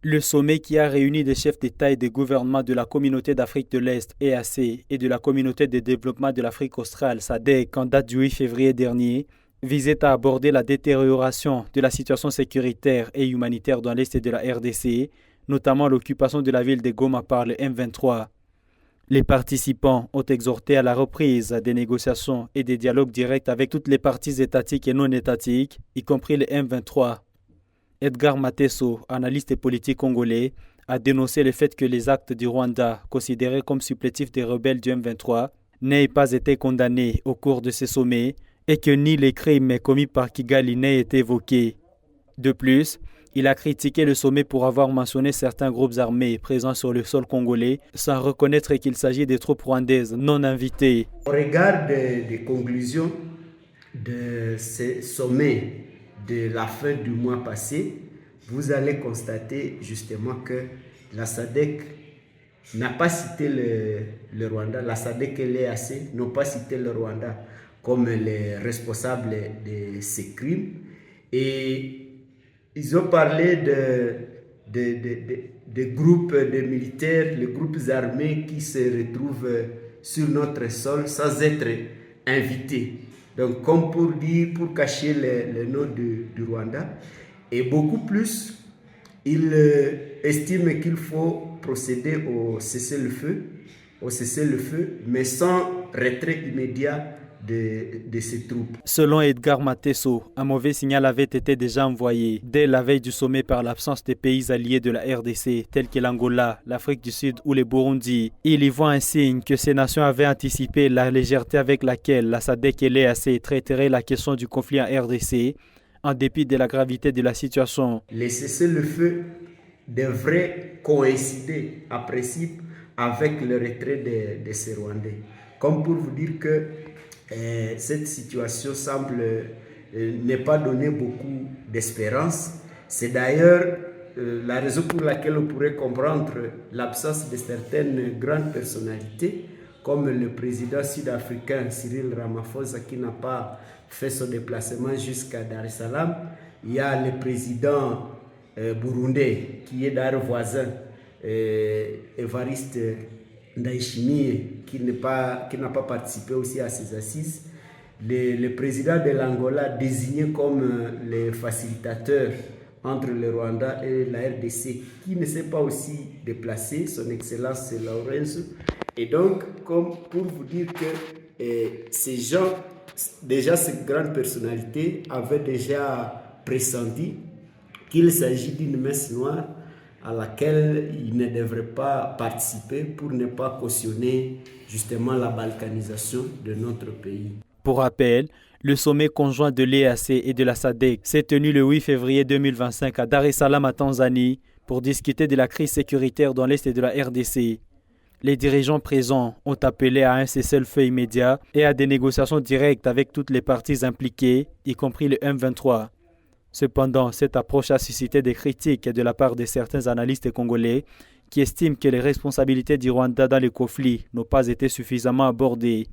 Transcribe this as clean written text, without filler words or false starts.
Le sommet qui a réuni des chefs d'État et de gouvernement de la Communauté d'Afrique de l'Est, EAC, et de la Communauté de développement de l'Afrique australe, SADC, en date du 8 février dernier, visait à aborder la détérioration de la situation sécuritaire et humanitaire dans l'Est de la RDC, notamment l'occupation de la ville de Goma par le M23. Les participants ont exhorté à la reprise des négociations et des dialogues directs avec toutes les parties étatiques et non étatiques, y compris le M23. Edgar Mateso, analyste politique congolais, a dénoncé le fait que les actes du Rwanda, considérés comme supplétifs des rebelles du M23, n'aient pas été condamnés au cours de ce sommet et que ni les crimes commis par Kigali n'aient été évoqués. De plus, il a critiqué le sommet pour avoir mentionné certains groupes armés présents sur le sol congolais sans reconnaître qu'il s'agit des troupes rwandaises non invitées. Au regard des conclusions de ce sommet de la fin du mois passé, vous allez constater justement que la SADC n'a pas cité le Rwanda, la SADC et l'EAC n'ont pas cité le Rwanda comme les responsables de ces crimes. Et ils ont parlé de groupes de militaires, les groupes armés qui se retrouvent sur notre sol sans être invités. Donc, comme pour cacher le nom du Rwanda. Et beaucoup plus, ils estiment qu'il faut procéder au cessez-le-feu, mais sans retrait immédiat de ces troupes. Selon Edgar Mateso, un mauvais signal avait été déjà envoyé dès la veille du sommet par l'absence des pays alliés de la RDC, tels que l'Angola, l'Afrique du Sud ou le Burundi. Il y voit un signe que ces nations avaient anticipé la légèreté avec laquelle la SADC et l'EAC traiteraient la question du conflit en RDC, en dépit de la gravité de la situation. Les cessez-le-feu devraient coïncider en principe avec le retrait de ces Rwandais. Comme pour vous dire que cette situation semble ne pas donner beaucoup d'espérance. C'est d'ailleurs la raison pour laquelle on pourrait comprendre l'absence de certaines grandes personnalités, comme le président sud-africain Cyril Ramaphosa qui n'a pas fait son déplacement jusqu'à Dar es Salaam. Il y a le président burundais qui est d'ailleurs voisin, Evariste Ndayishimiye, qui n'a pas participé aussi à ces assises. Le président de l'Angola, désigné comme le facilitateur entre le Rwanda et la RDC, qui ne s'est pas aussi déplacé, son excellence Lorenzo. Et donc, comme pour vous dire que ces gens, déjà ces grandes personnalités, avaient déjà pressenti qu'il s'agit d'une messe noire à laquelle ils ne devraient pas participer pour ne pas cautionner justement la balkanisation de notre pays. Pour rappel, le sommet conjoint de l'EAC et de la SADC s'est tenu le 8 février 2025 à Dar es Salaam, en Tanzanie, pour discuter de la crise sécuritaire dans l'Est de la RDC. Les dirigeants présents ont appelé à un cessez-le-feu immédiat et à des négociations directes avec toutes les parties impliquées, y compris le M23. Cependant, cette approche a suscité des critiques de la part de certains analystes congolais qui estiment que les responsabilités du Rwanda dans le conflit n'ont pas été suffisamment abordées.